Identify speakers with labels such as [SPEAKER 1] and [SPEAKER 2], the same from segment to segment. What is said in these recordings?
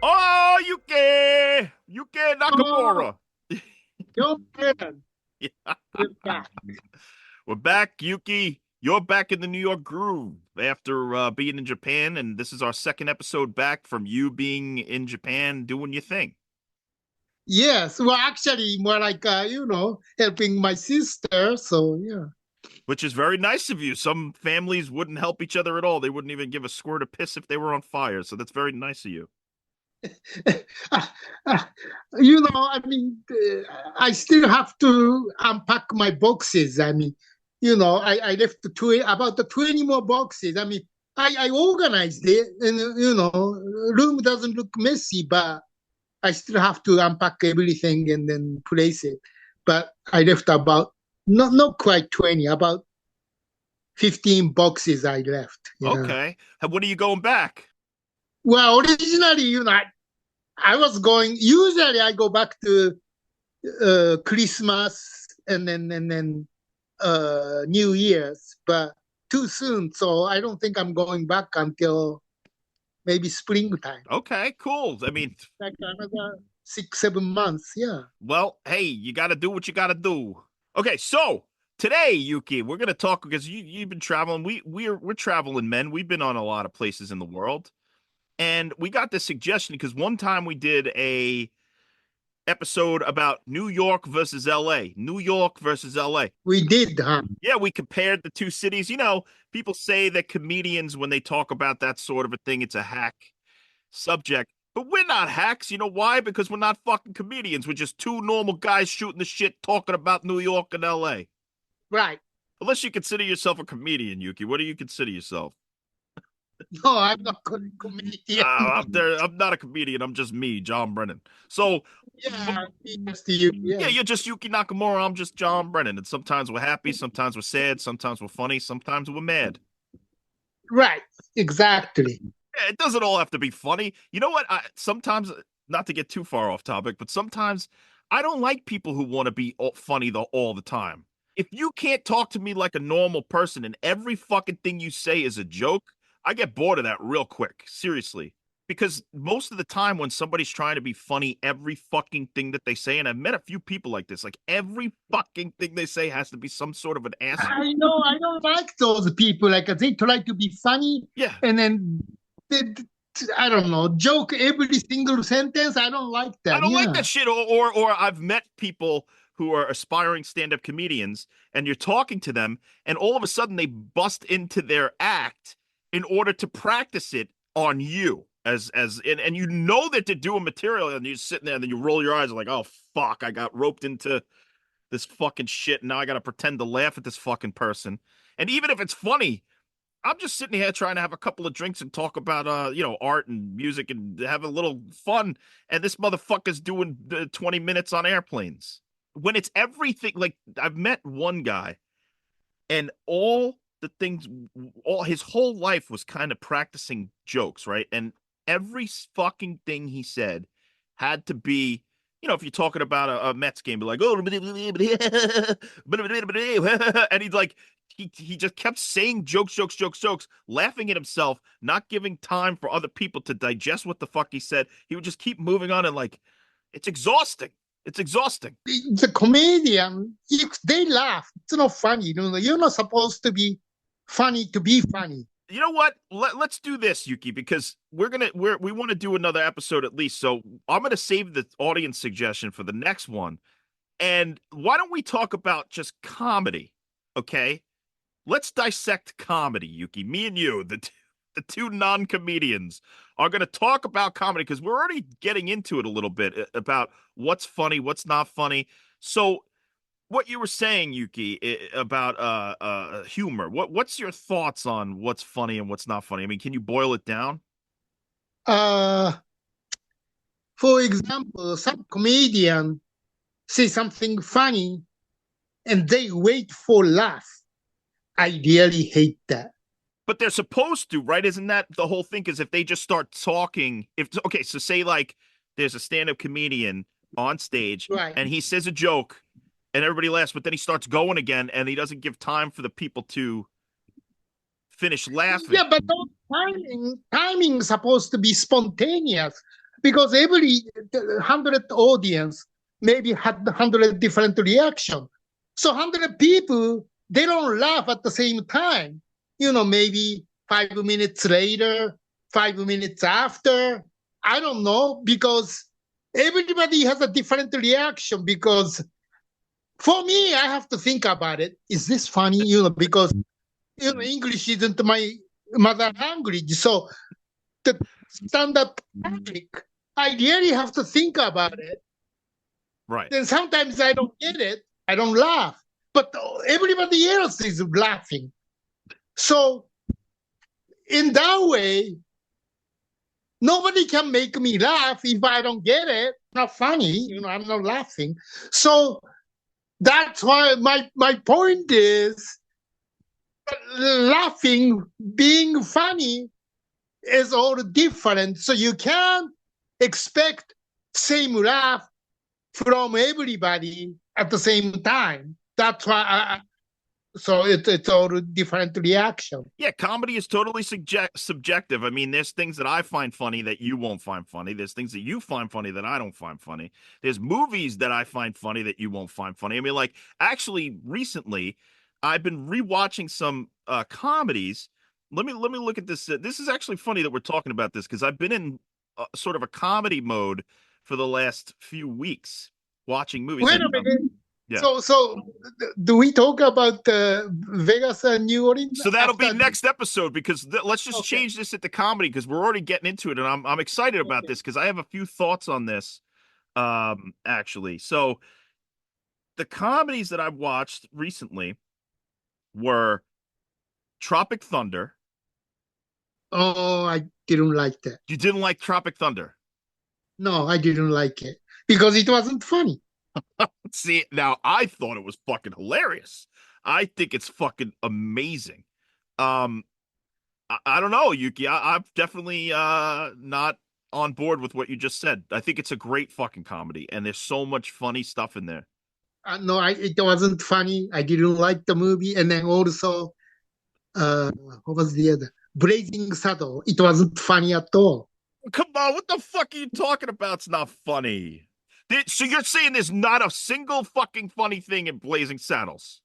[SPEAKER 1] Oh, Yuki
[SPEAKER 2] Oh,
[SPEAKER 1] Nakamura.
[SPEAKER 2] your man.
[SPEAKER 1] Yeah.
[SPEAKER 2] We're back.
[SPEAKER 1] We're back, Yuki. You're back in the New York groove after being in Japan, and this is our second episode back from you being in Japan doing your thing,
[SPEAKER 2] Yes, well, actually, more like, helping my sister. So, yeah.
[SPEAKER 1] which is very nice of you. Some families wouldn't help each other at all. They wouldn't even give a squirt of piss if they were on fire. So that's very nice of you.
[SPEAKER 2] I mean, I still have to unpack my boxes. I mean, I left about the 20 more boxes. I mean, I organized it and, room doesn't look messy, but I still have to unpack everything and then place it. But I left about, not quite 20, about 15 boxes I left. Yeah.
[SPEAKER 1] Okay. When are you going back?
[SPEAKER 2] Well, originally, I was going, usually I go back to Christmas and then New Year's, but too soon. So I don't think I'm going back until maybe springtime,
[SPEAKER 1] Okay, cool. I mean,
[SPEAKER 2] like another 6, 7 months. Yeah.
[SPEAKER 1] well, hey, you got to do what you got to do. Okay, so today, Yuki, we're gonna talk because you've been traveling. We're traveling men. We've been on a lot of places in the world, and we got this suggestion because one time we did a episode about New York versus L.A. New York versus L.A.
[SPEAKER 2] We did, huh?
[SPEAKER 1] Yeah, we compared the two cities. You know, people say that comedians, when they talk about that sort of a thing, it's a hack subject. But we're not hacks. You know why? Because we're not fucking comedians. We're just two normal guys shooting the shit talking about New York and LA.
[SPEAKER 2] Right.
[SPEAKER 1] Unless you consider yourself a comedian, Yuki. What do you consider yourself?
[SPEAKER 2] No, I'm not going to comedian.
[SPEAKER 1] I'm not a comedian. I'm just me, John Brennan. So,
[SPEAKER 2] Yeah, yes to you.
[SPEAKER 1] yeah,
[SPEAKER 2] Yeah.
[SPEAKER 1] you're just Yuki Nakamura. I'm just John Brennan. And sometimes we're happy. Sometimes we're sad. Sometimes we're funny. Sometimes we're mad.
[SPEAKER 2] Right. Exactly.
[SPEAKER 1] Yeah, it doesn't all have to be funny. You know what? Sometimes, not to get too far off topic, but sometimes I don't like people who want to be funny all the time. If you can't talk to me like a normal person and every fucking thing you say is a joke, I get bored of that real quick. Seriously. Because most of the time when somebody's trying to be funny, every fucking thing that they say, and I've met a few people like this, like every fucking thing they say has to be some sort of an asshole.
[SPEAKER 2] I know. I don't like those people. Like they try to be funny
[SPEAKER 1] Yeah,
[SPEAKER 2] and then they, I don't know, joke every single sentence. I don't like
[SPEAKER 1] I
[SPEAKER 2] that.
[SPEAKER 1] don't like
[SPEAKER 2] Yeah.
[SPEAKER 1] that shit. Or I've met people who are aspiring stand-up comedians, and you're talking to them, and all of a sudden they bust into their act in order to practice it on you. And you know that they're doing material, and you're sitting there, and then you roll your eyes like, oh fuck, I got roped into this fucking shit, and now I gotta pretend to laugh at this fucking person. And even if it's funny, I'm just sitting here trying to have a couple of drinks and talk about art and music and have a little fun, and this motherfucker's doing 20 minutes on airplanes. When it's everything, like I've met one guy and all the things, all his whole life was kind of practicing jokes, right? And every fucking thing he said had to be, if you're talking about a Mets game, be like, oh, and he's like, he just kept saying jokes, laughing at himself, not giving time for other people to digest what the fuck he said. He would just keep moving on, and like, it's exhausting. It's exhausting.
[SPEAKER 2] The comedian, if they laugh, it's not funny. You're not supposed to be funny to be funny.
[SPEAKER 1] You know what? Let's do this, Yuki, because we want to do another episode at least. So I'm gonna save the audience suggestion for the next one. And why don't we talk about just comedy? Okay, let's dissect comedy, Yuki. Me and you, the two non-comedians, are gonna talk about comedy because we're already getting into it a little bit about what's funny, what's not funny. So what you were saying, Yuki, about humor. What's your thoughts on what's funny and what's not funny? I mean, can you boil it down?
[SPEAKER 2] Uh, for example, some comedian say something funny and they wait for laugh. I really hate that.
[SPEAKER 1] But they're supposed to, right? Isn't that the whole thing? Because if they just start talking, if okay, so say like there's a stand-up comedian on stage
[SPEAKER 2] Right.
[SPEAKER 1] and he says a joke and everybody laughs, but then he starts going again and he doesn't give time for the people to finish laughing.
[SPEAKER 2] Yeah, but those timing is supposed to be spontaneous. because every 100 audience maybe had 100 different reaction. So 100 people, they don't laugh at the same time. Maybe 5 minutes later, 5 minutes after. I don't know, because everybody has a different reaction. Because for me, I have to think about it. Is this funny? Because English isn't my mother language. So the stand-up public, I really have to think about it.
[SPEAKER 1] Right.
[SPEAKER 2] Then sometimes I don't get it. I don't laugh. But everybody else is laughing. So in that way, nobody can make me laugh if I don't get it. Not funny, I'm not laughing. So that's why my point is laughing, being funny is all different. So you can't expect same laugh from everybody at the same time. That's why so it's all different reaction.
[SPEAKER 1] Yeah, comedy is totally subjective. I mean, there's things that I find funny that you won't find funny. There's things that you find funny that I don't find funny. There's movies that I find funny that you won't find funny. I mean, like, actually, recently, I've been rewatching some comedies. Let me look at this. This is actually funny that we're talking about this because I've been in sort of a comedy mode for the last few weeks watching movies.
[SPEAKER 2] Wait
[SPEAKER 1] And,
[SPEAKER 2] a minute.
[SPEAKER 1] yeah.
[SPEAKER 2] So do we talk about Vegas and New Orleans?
[SPEAKER 1] So that'll be next episode because let's just
[SPEAKER 2] Okay.
[SPEAKER 1] change this at the comedy because we're already getting into it and I'm excited about
[SPEAKER 2] Okay.
[SPEAKER 1] this because I have a few thoughts on this actually. So the comedies that I've watched recently were Tropic Thunder.
[SPEAKER 2] Oh, I didn't like that.
[SPEAKER 1] You didn't like Tropic Thunder?
[SPEAKER 2] No, I didn't like it because it wasn't funny.
[SPEAKER 1] See, now I thought it was fucking hilarious. I think it's fucking amazing. Um I don't know, Yuki. I'm definitely not on board with what you just said. I think it's a great fucking comedy, and there's so much funny stuff in there.
[SPEAKER 2] No, it wasn't funny. I didn't like the movie. And then also, what was the other? Blazing Saddle. It wasn't funny at all.
[SPEAKER 1] Come on, what the fuck are you talking about? It's not funny. So you're saying there's not a single fucking funny thing in Blazing Saddles?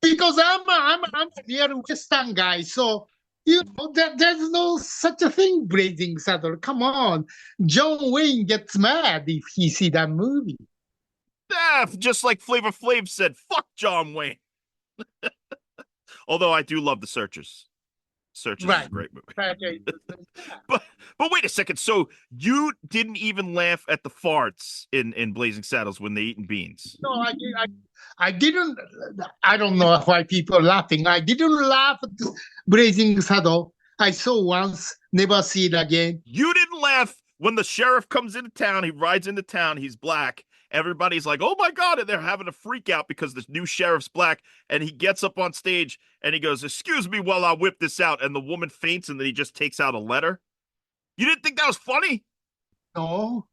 [SPEAKER 2] Because I'm a real Western guy. So, there's no such a thing, Blazing Saddle. Come on. John Wayne gets mad if he see that movie.
[SPEAKER 1] Just like Flavor Flav said, fuck John Wayne. Although I do love The Searchers. Searchers is a great movie.
[SPEAKER 2] Okay.
[SPEAKER 1] But wait a second. So you didn't even laugh at the farts in Blazing Saddles when they eating beans?
[SPEAKER 2] No, I didn't. I don't know why people are laughing. I didn't laugh at Blazing Saddle. I saw once, never see it again.
[SPEAKER 1] You didn't laugh when the sheriff comes into town. He rides into town. He's black. Everybody's like, oh my God. And they're having a freak out because the new sheriff's black. And he gets up on stage and he goes, excuse me while I whip this out. And the woman faints and then he just takes out a letter. You didn't think that was funny?
[SPEAKER 2] No.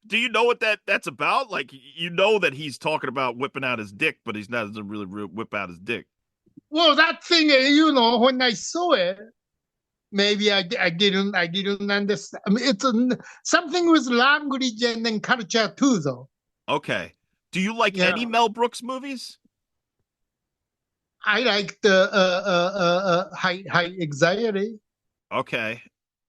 [SPEAKER 1] Do you know what that's about? Like, you know that he's talking about whipping out his dick, but he's not doesn't really whip out his dick.
[SPEAKER 2] Well, that thing, when I saw it, maybe I didn't understand. I mean, it's something with language and then culture too, though.
[SPEAKER 1] Okay. Do you like any Mel Brooks movies?
[SPEAKER 2] I like the High Anxiety.
[SPEAKER 1] Okay.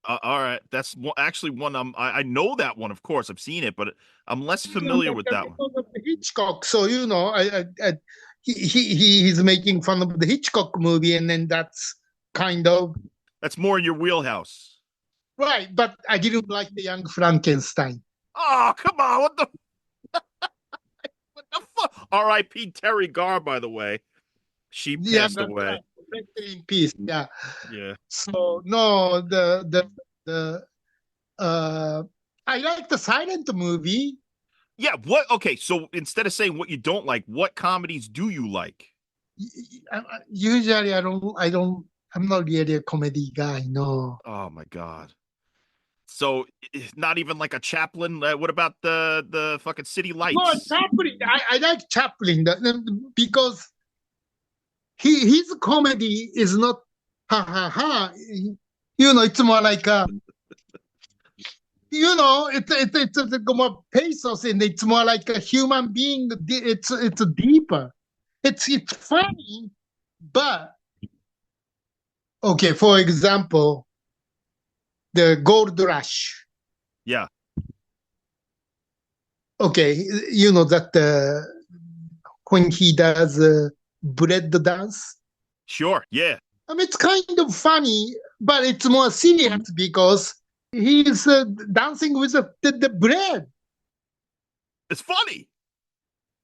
[SPEAKER 1] All right. That's actually one I know that one, of course. I've seen it, but I'm less familiar with that one.
[SPEAKER 2] Hitchcock. So, he's making fun of the Hitchcock movie, and then that's kind of
[SPEAKER 1] That's more in your wheelhouse.
[SPEAKER 2] right. But I didn't like the Young Frankenstein.
[SPEAKER 1] Oh, come on. What the fuck? R.I.P. Terry Garr, by the way. She passed away.
[SPEAKER 2] Rest in peace. Yeah.
[SPEAKER 1] Yeah.
[SPEAKER 2] So no, I like the silent movie.
[SPEAKER 1] Yeah. What? Okay. So instead of saying what you don't like, what comedies do you like?
[SPEAKER 2] Usually, I'm not really a comedy guy. No.
[SPEAKER 1] Oh my God. So not even like a Chaplin. What about the fucking City Lights?
[SPEAKER 2] No, Chaplin. I like Chaplin because his comedy is not ha ha ha. It's more like It's more pathos, and it's more like a human being. It's deeper. It's funny, but okay. For example, the gold rush.
[SPEAKER 1] Yeah,
[SPEAKER 2] Okay, you know that when he does bread dance.
[SPEAKER 1] sure. Yeah,
[SPEAKER 2] I mean, it's kind of funny, but it's more serious because he's dancing with the bread.
[SPEAKER 1] it's funny.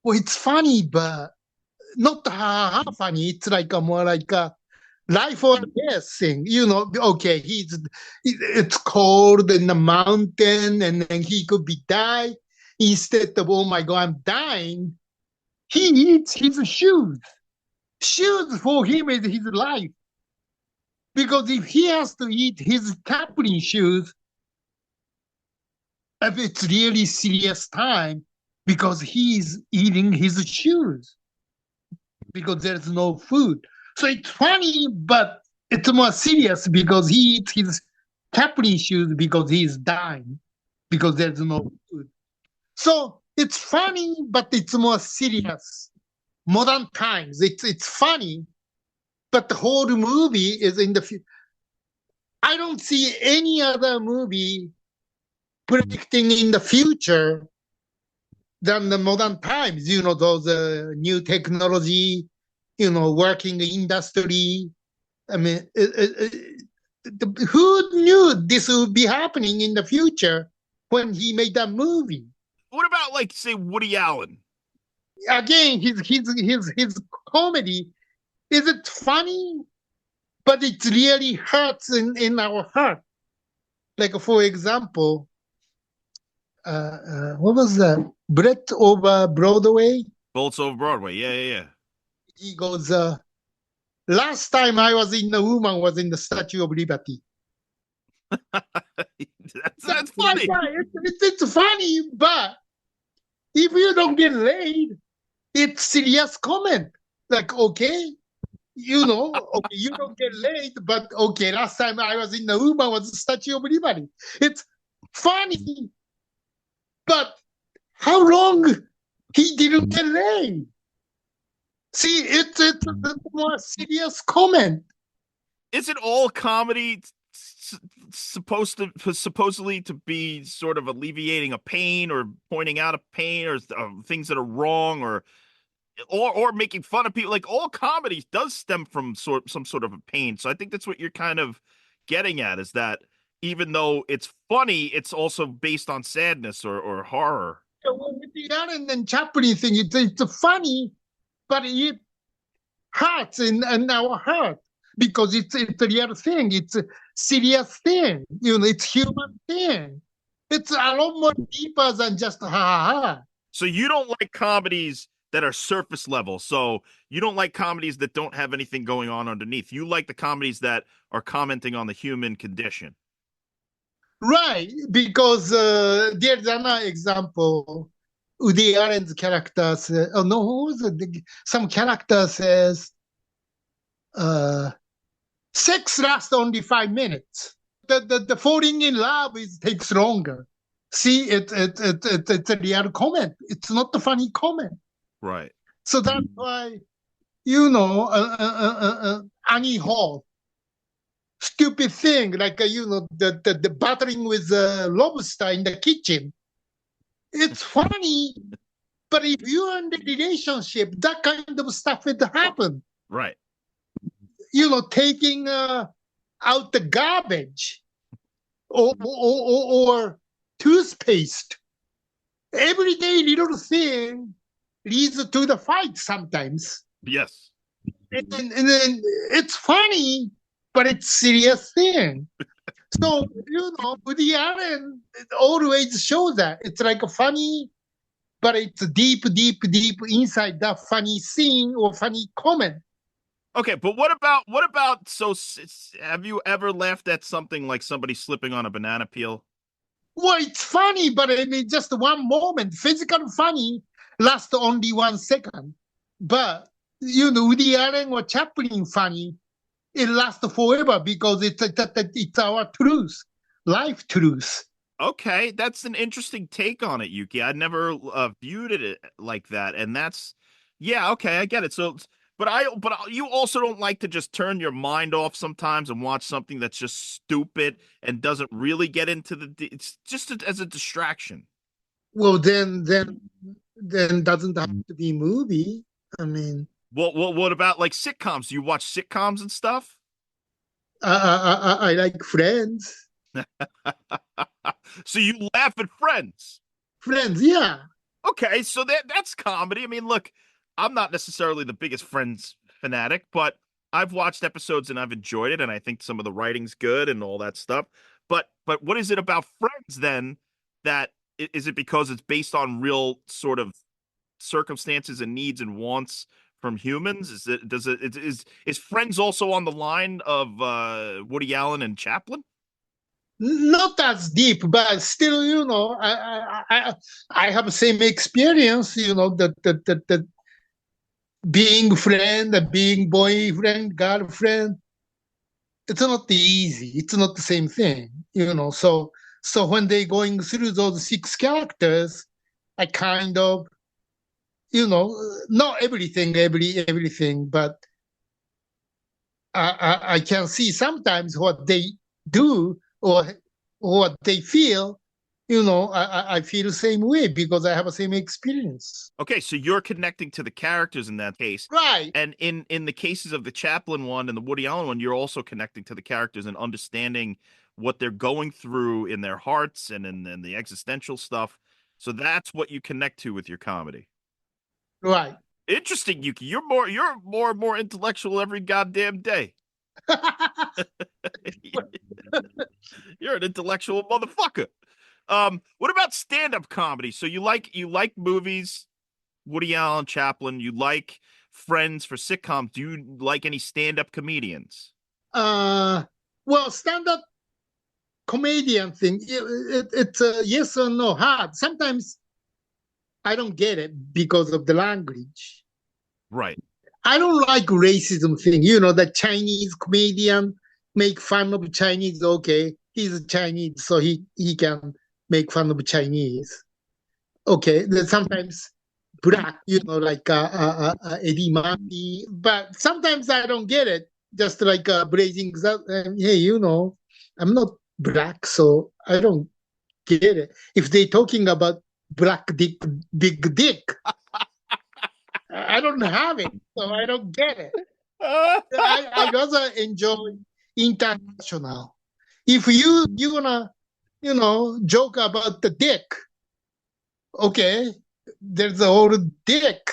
[SPEAKER 2] Well, it's funny, but not funny. It's like a more like a life or death thing. Okay, it's cold in the mountain, and then he could be die. Instead of, oh my God, I'm dying, he eats his shoes. Shoes for him is his life. Because if he has to eat his Capri shoes, if it's really serious time, because he's eating his shoes, because there's no food. So it's funny, but it's more serious because he eats his Capri shoes because he's dying, because there's no food. So it's funny, but it's more serious. Modern times, it's funny, but the whole movie is in the future. I don't see any other movie predicting in the future than the modern times. Those new technology, working industry. I mean, who knew this would be happening in the future when he made that movie?
[SPEAKER 1] What about like say Woody Allen?
[SPEAKER 2] Again, his comedy, is it funny? But it really hurts in our heart. Like, for example, what was that? Brett over Broadway.
[SPEAKER 1] Bolts over Broadway. Yeah, yeah,
[SPEAKER 2] He goes, last time I was in the woman was in the Statue of Liberty.
[SPEAKER 1] yeah. That's
[SPEAKER 2] That's like,
[SPEAKER 1] funny.
[SPEAKER 2] it's funny, but if you don't get laid, it's serious comment. Like, okay, okay, you don't get laid, but okay, last time I was in the woman was the Statue of Liberty. It's funny, but how long he didn't get laid? See, it's a more serious comment.
[SPEAKER 1] Isn't all comedy supposedly to be sort of alleviating a pain or pointing out a pain or things that are wrong or making fun of people? Like all comedy does stem from some sort of a pain. So I think that's what you're kind of getting at, is that even though it's funny, it's also based on sadness or horror.
[SPEAKER 2] So with the Allen and Chaplin thing, it's funny, but it hurts in our heart because it's a real thing. It's a serious thing. It's human thing. It's a lot more deeper than just ha ha ha.
[SPEAKER 1] So you don't like comedies that are surface level. So you don't like comedies that don't have anything going on underneath. You like the comedies that are commenting on the human condition.
[SPEAKER 2] Right, because there's another example. Woody Allen's character says, oh no, who was it? Some character says, uh, sex lasts only 5 minutes. The falling in love takes longer. See, it's a real comment. It's not a funny comment.
[SPEAKER 1] Right.
[SPEAKER 2] So that's why, Annie Hall, stupid thing, like, the battling with the lobster in the kitchen. It's funny, but if you're in the relationship, that kind of stuff would happen.
[SPEAKER 1] Right.
[SPEAKER 2] Taking out the garbage or toothpaste. Everyday little thing leads to the fight sometimes.
[SPEAKER 1] Yes.
[SPEAKER 2] And then it's funny, but it's serious thing. So, Woody Allen always shows that. It's like a funny, but it's deep, deep, deep inside that funny scene or funny comment.
[SPEAKER 1] Okay, but what about have you ever laughed at something like somebody slipping on a banana peel?
[SPEAKER 2] Well, it's funny, but I mean, just one moment. Physical funny lasts only 1 second. But, Woody Allen or Chaplin funny, it lasts forever because it's our truth, life truth.
[SPEAKER 1] Okay, that's an interesting take on it, Yuki. I never viewed it like that, and that's yeah, okay, I get it. So, you also don't like to just turn your mind off sometimes and watch something that's just stupid and doesn't really get into it's just as a distraction.
[SPEAKER 2] Well, then doesn't have to be movie. I mean,
[SPEAKER 1] What about like sitcoms? Do you watch sitcoms and stuff?
[SPEAKER 2] I like Friends.
[SPEAKER 1] So you laugh at Friends.
[SPEAKER 2] Friends, yeah.
[SPEAKER 1] Okay, so that's comedy. I mean, look, I'm not necessarily the biggest Friends fanatic, but I've watched episodes and I've enjoyed it, and I think some of the writing's good and all that stuff. But what is it about Friends then that is it because it's based on real sort of circumstances and needs and wants from humans? Is it does it is Friends also on the line of Woody Allen and Chaplin?
[SPEAKER 2] Not as deep, but still, I have the same experience. The being friend, being boyfriend, girlfriend. It's not easy. It's not the same thing. So when they going through those six characters, I kind of, not everything, but I can see sometimes what they do or what they feel. I feel the same way because I have the same experience.
[SPEAKER 1] Okay, so you're connecting to the characters in that case.
[SPEAKER 2] Right,
[SPEAKER 1] And in the cases of the Chaplin one and the Woody Allen one, you're also connecting to the characters and understanding what they're going through in their hearts and in the existential stuff. So that's what you connect to with your comedy.
[SPEAKER 2] right.
[SPEAKER 1] Interesting, Yuki. You're more and more intellectual every goddamn day. You're an intellectual motherfucker. What about stand-up comedy? So you like movies, Woody Allen, Chaplin, you like Friends for sitcoms. Do you like any stand-up comedians?
[SPEAKER 2] uh, well, stand-up comedian thing, it's a yes or no hard. Sometimes I don't get it because of the language.
[SPEAKER 1] Right.
[SPEAKER 2] I don't like racism thing. The Chinese comedian make fun of Chinese. Okay, he's Chinese, so he can make fun of Chinese. Okay, then sometimes black, like Eddie Murphy. But sometimes I don't get it. Just like Blazing, hey, I'm not black, so I don't get it. If they talking about black dick, big dick, I don't have it, so I don't get it. I rather enjoy international. If you gonna joke about the dick, okay, there's a whole dick,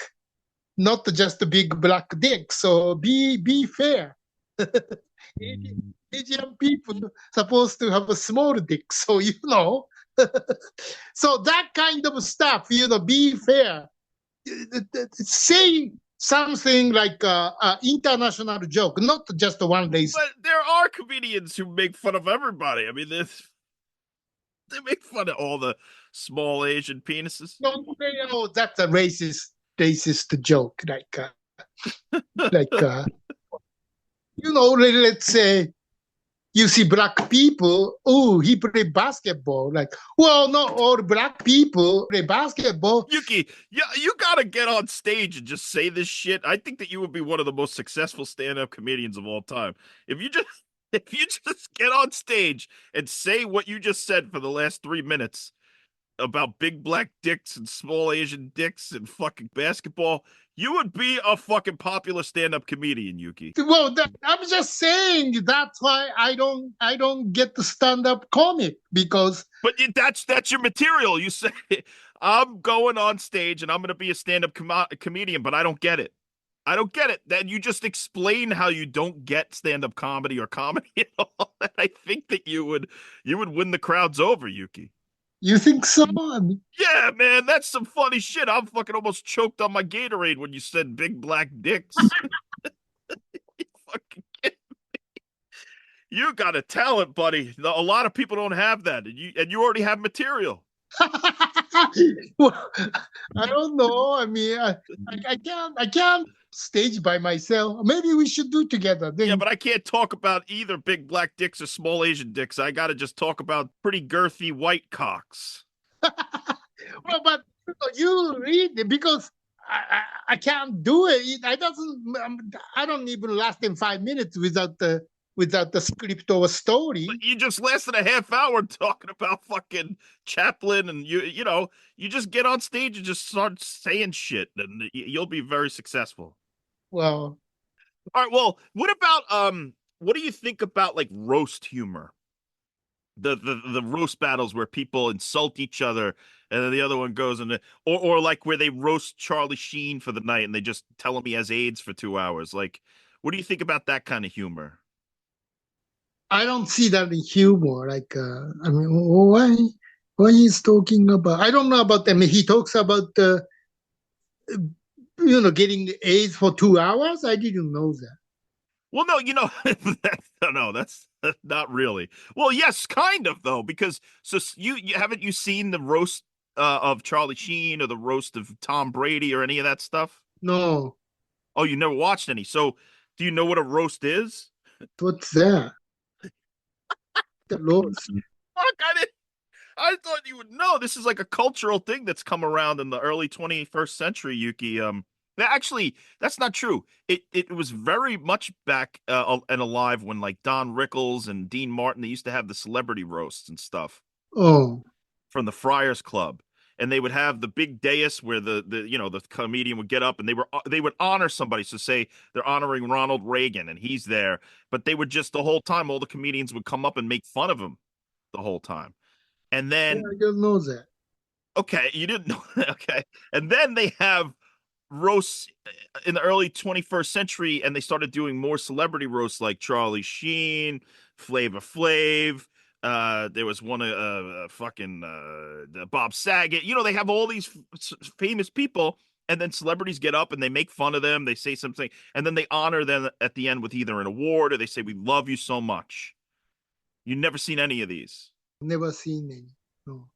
[SPEAKER 2] not just a big black dick. So be fair. Asian people supposed to have a small dick, so so that kind of stuff, be fair. Say something like international joke, not just one race.
[SPEAKER 1] But there are comedians who make fun of everybody. I mean, they make fun of all the small Asian penises.
[SPEAKER 2] No, that's a racist joke. Like let's say you see black people. Oh, he play basketball. Like, well, not all black people play basketball.
[SPEAKER 1] Yuki, yeah, you gotta get on stage and just say this shit. I think that you would be one of the most successful stand-up comedians of all time. If you just if you just get on stage and say what you just said for the last 3 minutes about big black dicks and small Asian dicks and fucking basketball, you would be a fucking popular stand-up comedian, Yuki.
[SPEAKER 2] Well, I'm just saying that's why I don't get the stand-up comic because
[SPEAKER 1] But that's your material. You say I'm going on stage and I'm going to be a stand-up comedian, but I don't get it. I don't get it. Then you just explain how you don't get stand-up comedy or comedy at all. And I think that you would win the crowds over, Yuki.
[SPEAKER 2] you think so. I mean,
[SPEAKER 1] Yeah, man, that's some funny shit. I'm fucking almost choked on my Gatorade when you said big black dicks. You fucking you got a talent, buddy. A lot of people don't have that, and you already have material.
[SPEAKER 2] well, I don't know. I mean, I can't. stage by myself. Maybe we should do together.
[SPEAKER 1] Yeah,
[SPEAKER 2] Then,
[SPEAKER 1] but I can't talk about either big black dicks or small Asian dicks. I got to just talk about pretty girthy white cocks.
[SPEAKER 2] well, but you read it because I can't do it. I doesn't. I don't even last in 5 minutes without the script or
[SPEAKER 1] But
[SPEAKER 2] story.
[SPEAKER 1] you just lasted a half hour talking about fucking Chaplin, and you just get on stage and just start saying shit, and you'll be very successful.
[SPEAKER 2] Well,
[SPEAKER 1] All right, well, what about what do you think about like roast humor? The roast battles where people insult each other and then the other one goes and or like where they roast Charlie Sheen for the night and they just tell him he has AIDS for 2 hours. Like, what do you think about that kind of humor?
[SPEAKER 2] I don't see that in humor. Like, I mean, why he's talking about? I don't know about. I mean, he talks about getting AIDS for 2 hours. I didn't know that.
[SPEAKER 1] Well, no, no, that's not really. Well, yes, kind of though, because you haven't you seen the roast of Charlie Sheen or the roast of Tom Brady or any of that stuff?
[SPEAKER 2] No,
[SPEAKER 1] Oh, you never watched any. So, do you know what a roast is?
[SPEAKER 2] what's that? The Lord.
[SPEAKER 1] Fuck, I thought you would know. This is like a cultural thing that's come around in the early 21st century, Yuki. Actually, that's not true. It was very much back and alive when like Don Rickles and Dean Martin they used to have the celebrity roasts and stuff
[SPEAKER 2] Oh,
[SPEAKER 1] from the Friars Club. And they would have the big dais where the comedian would get up and they would honor somebody. So say they're honoring Ronald Reagan and he's there, but they would just the whole time all the comedians would come up and make fun of him the whole time. And
[SPEAKER 2] yeah,
[SPEAKER 1] then
[SPEAKER 2] I don't know that.
[SPEAKER 1] okay, you didn't know. Okay. And then they have roasts in the early 21st century, and they started doing more celebrity roasts like Charlie Sheen, Flavor Flav. There was one fucking Bob Saget. They have all these famous people, and then celebrities get up and they make fun of them. They say something, and then they honor them at the end with either an award or they say, "We love you so much." You never seen any of these.
[SPEAKER 2] Never seen any. No.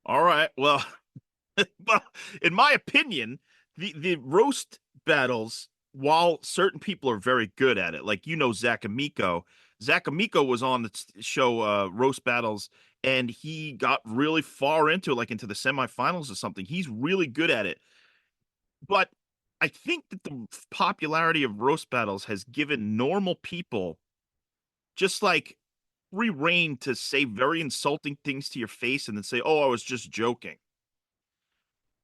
[SPEAKER 1] All right. Well, well, in my opinion, the roast battles, while certain people are very good at it, like Zach Amico. Zach Amico was on the show Roast Battles, and he got really far into it, like into the semifinals or something. He's really good at it. But I think that the popularity of roast battles has given normal people just like free reign to say very insulting things to your face and then say, "Oh, I was just joking."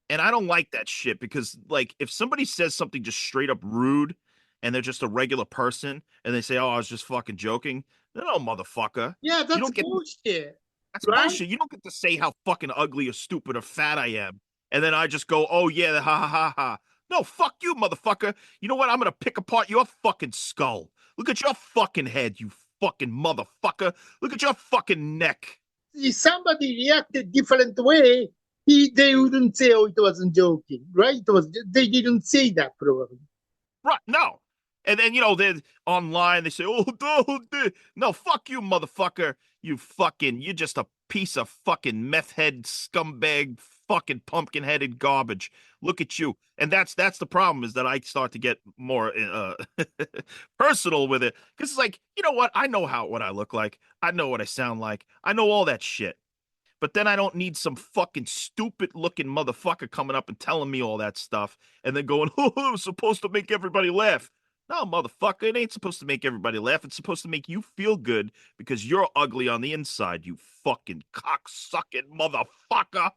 [SPEAKER 1] And I don't like that shit because, like, if somebody says something just straight up rude and they're just a regular person and they say, "Oh, I was just fucking joking," no, motherfucker.
[SPEAKER 2] Yeah,
[SPEAKER 1] You
[SPEAKER 2] that's
[SPEAKER 1] don't get
[SPEAKER 2] bullshit,
[SPEAKER 1] that's
[SPEAKER 2] right?
[SPEAKER 1] bullshit. You don't get to say how fucking ugly or stupid or fat I am. And then I just go, "Oh, yeah, ha ha ha ha." No, fuck you, motherfucker. You know what? I'm going to pick apart your fucking skull. Look at your fucking head, you fucking motherfucker. Look at your fucking neck.
[SPEAKER 2] If somebody reacted different way, they wouldn't say, "Oh, it wasn't joking," right? They didn't say that probably.
[SPEAKER 1] Right. No. And then, they're online, they say, "Oh, no, fuck you, motherfucker. You're just a piece of fucking meth head scumbag, fucking pumpkin headed garbage. Look at you." And that's the problem is that I start to get more personal with it. Cause it's like, you know what? I know what I look like. I know what I sound like. I know all that shit. But then I don't need some fucking stupid looking motherfucker coming up and telling me all that stuff and then going, "Oh, it was supposed to make everybody laugh." No, motherfucker, it ain't supposed to make everybody laugh. It's supposed to make you feel good because you're ugly on the inside, you fucking cocksucking motherfucker.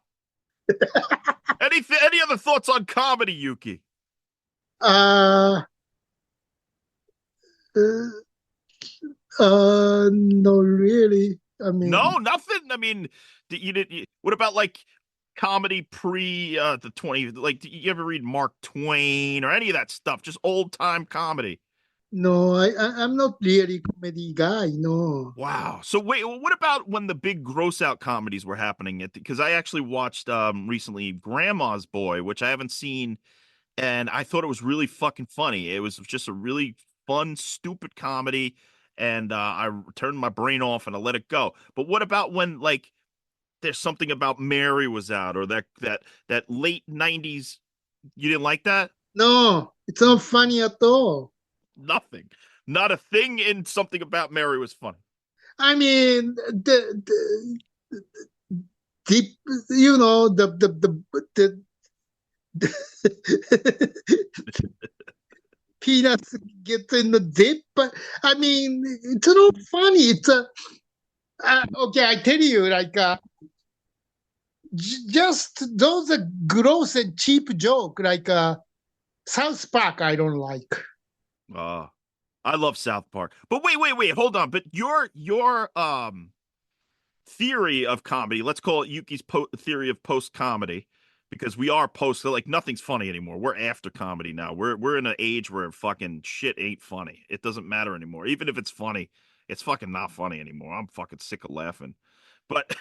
[SPEAKER 1] Any other thoughts on comedy, Yuki?
[SPEAKER 2] Uh, uh, no, really. I
[SPEAKER 1] No,
[SPEAKER 2] mean,
[SPEAKER 1] nothing. I mean, what about like comedy pre the 20 like do you ever read Mark Twain or any of that stuff? Just old time comedy.
[SPEAKER 2] no, I'm not really comedy guy. No,
[SPEAKER 1] Wow. So wait, what about when the big gross out comedies were happening at because I actually watched recently Grandma's Boy, which I haven't seen, and I thought it was really fucking funny. It was just a really fun, stupid comedy, and I turned my brain off and I let it go. But what about when like there's something about Mary was out or that late 90s you didn't like that?
[SPEAKER 2] No, it's not funny at all.
[SPEAKER 1] Nothing. Not a thing in Something About Mary was funny.
[SPEAKER 2] I mean, deep, you know, the peanuts get in the dip. But I mean, it's not funny. It's a okay. I tell you, like just those are gross and cheap joke. Like South Park, I don't like.
[SPEAKER 1] Uh, I love South Park. But wait, hold on. But your theory of comedy, let's call it Yuki's theory of post comedy, because we are post, like nothing's funny anymore. We're after comedy now. We're in an age where fucking shit ain't funny. It doesn't matter anymore. Even if it's funny, it's fucking not funny anymore. I'm fucking sick of laughing. But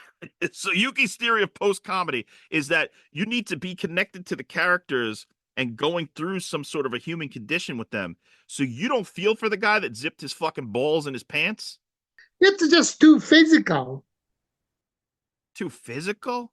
[SPEAKER 1] so Yuki's theory of post comedy is that you need to be connected to the characters and going through some sort of a human condition with them. So you don't feel for the guy that zipped his fucking balls in his pants?
[SPEAKER 2] It's just too physical.
[SPEAKER 1] Too physical?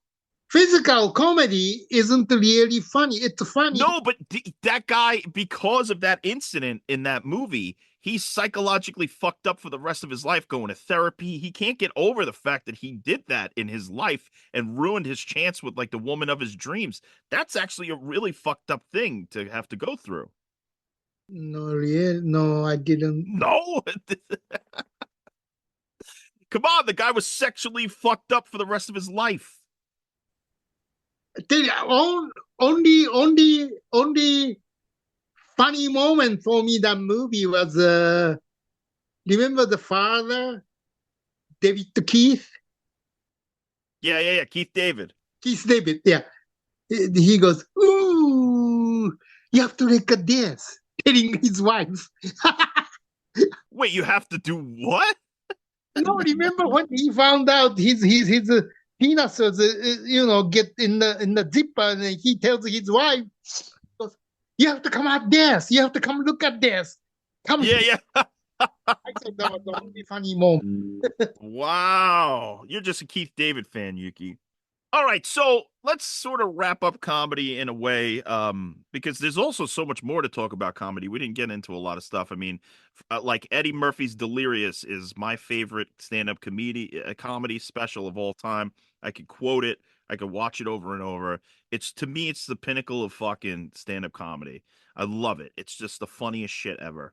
[SPEAKER 2] Physical comedy isn't really funny. It's funny.
[SPEAKER 1] No, but that guy, because of that incident in that movie, he's psychologically fucked up for the rest of his life, going to therapy. He can't get over the fact that he did that in his life and ruined his chance with like the woman of his dreams. That's actually a really fucked up thing to have to go through.
[SPEAKER 2] No, really, no, I didn't.
[SPEAKER 1] No. Come on, the guy was sexually fucked up for the rest of his life.
[SPEAKER 2] Only funny moment for me that movie was remember the father, David Keith,
[SPEAKER 1] Yeah. Keith David.
[SPEAKER 2] Keith David, yeah. He goes, "Ooh, you have to look at this," telling his wife.
[SPEAKER 1] Wait, you have to do what?
[SPEAKER 2] No, remember when he found out his penis was get in the zipper, and he tells his wife, goes, "You have to come at this. You have to come look at this. Come."
[SPEAKER 1] Yeah.
[SPEAKER 2] I said that was the only funny moment.
[SPEAKER 1] Wow. You're just a Keith David fan, Yuki. All right, so let's sort of wrap up comedy in a way, because there's also so much more to talk about comedy. We didn't get into a lot of stuff. I mean, like Eddie Murphy's Delirious is my favorite stand-up comedy special of all time. I could quote it. I could watch it over and over. It's to me, it's the pinnacle of fucking stand-up comedy. I love it. It's just the funniest shit ever.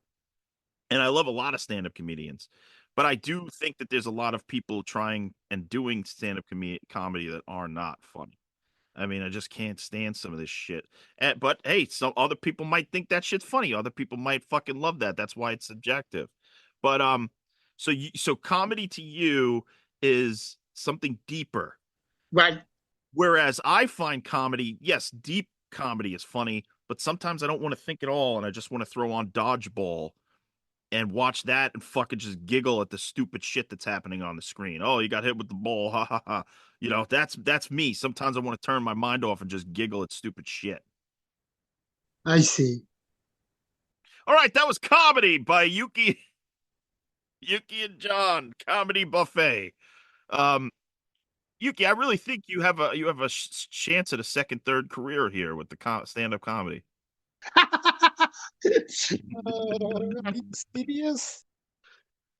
[SPEAKER 1] And I love a lot of stand-up comedians, but I do think that there's a lot of people trying and doing stand-up comedy that are not funny. I mean, I just can't stand some of this shit. But hey, some other people might think that shit's funny. Other people might fucking love that. That's why it's subjective. But so comedy to you is something deeper.
[SPEAKER 2] Right.
[SPEAKER 1] Whereas I find comedy, yes, deep comedy is funny, but sometimes I don't want to think at all and I just want to throw on dodgeball and watch that and fucking just giggle at the stupid shit that's happening on the screen. Oh, you got hit with the ball, ha ha ha. You know, that's me. Sometimes I want to turn my mind off and just giggle at stupid shit.
[SPEAKER 2] I see.
[SPEAKER 1] All right, that was comedy by Yuki and John Comedy Buffet. Um, Yuki, I really think you have a chance at a second, third career here with the stand-up comedy.
[SPEAKER 2] Are you serious?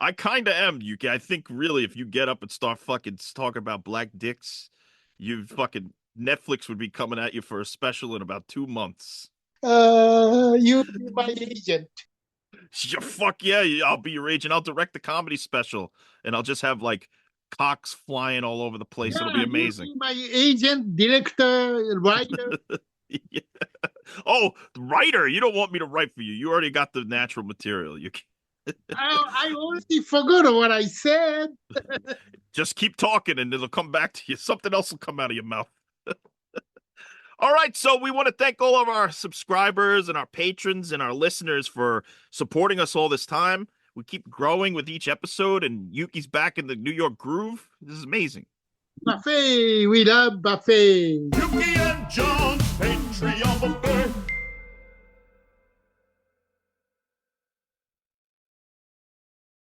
[SPEAKER 1] I kind of am, Yuki. I think really, if you get up and start fucking talking about black dicks, you fucking Netflix would be coming at you for a special in about 2 months.
[SPEAKER 2] You be my agent.
[SPEAKER 1] Yeah, fuck yeah, I'll be your agent. I'll direct the comedy special, and I'll just have like cocks flying all over the place. It'll be
[SPEAKER 2] Yeah, you
[SPEAKER 1] amazing.
[SPEAKER 2] be my agent, director, writer.
[SPEAKER 1] Yeah. Oh, writer, you don't want me to write for you. You already got the natural material. You
[SPEAKER 2] I already forgot what I said.
[SPEAKER 1] just keep talking, and it'll come back to you. Something else will come out of your mouth. All right, so we want to thank all of our subscribers and our patrons and our listeners for supporting us all this time. We keep growing with each episode, and Yuki's back in the New York groove. This is amazing.
[SPEAKER 2] Buffet, we love buffet.
[SPEAKER 3] Yuki and John's Patreon buffet.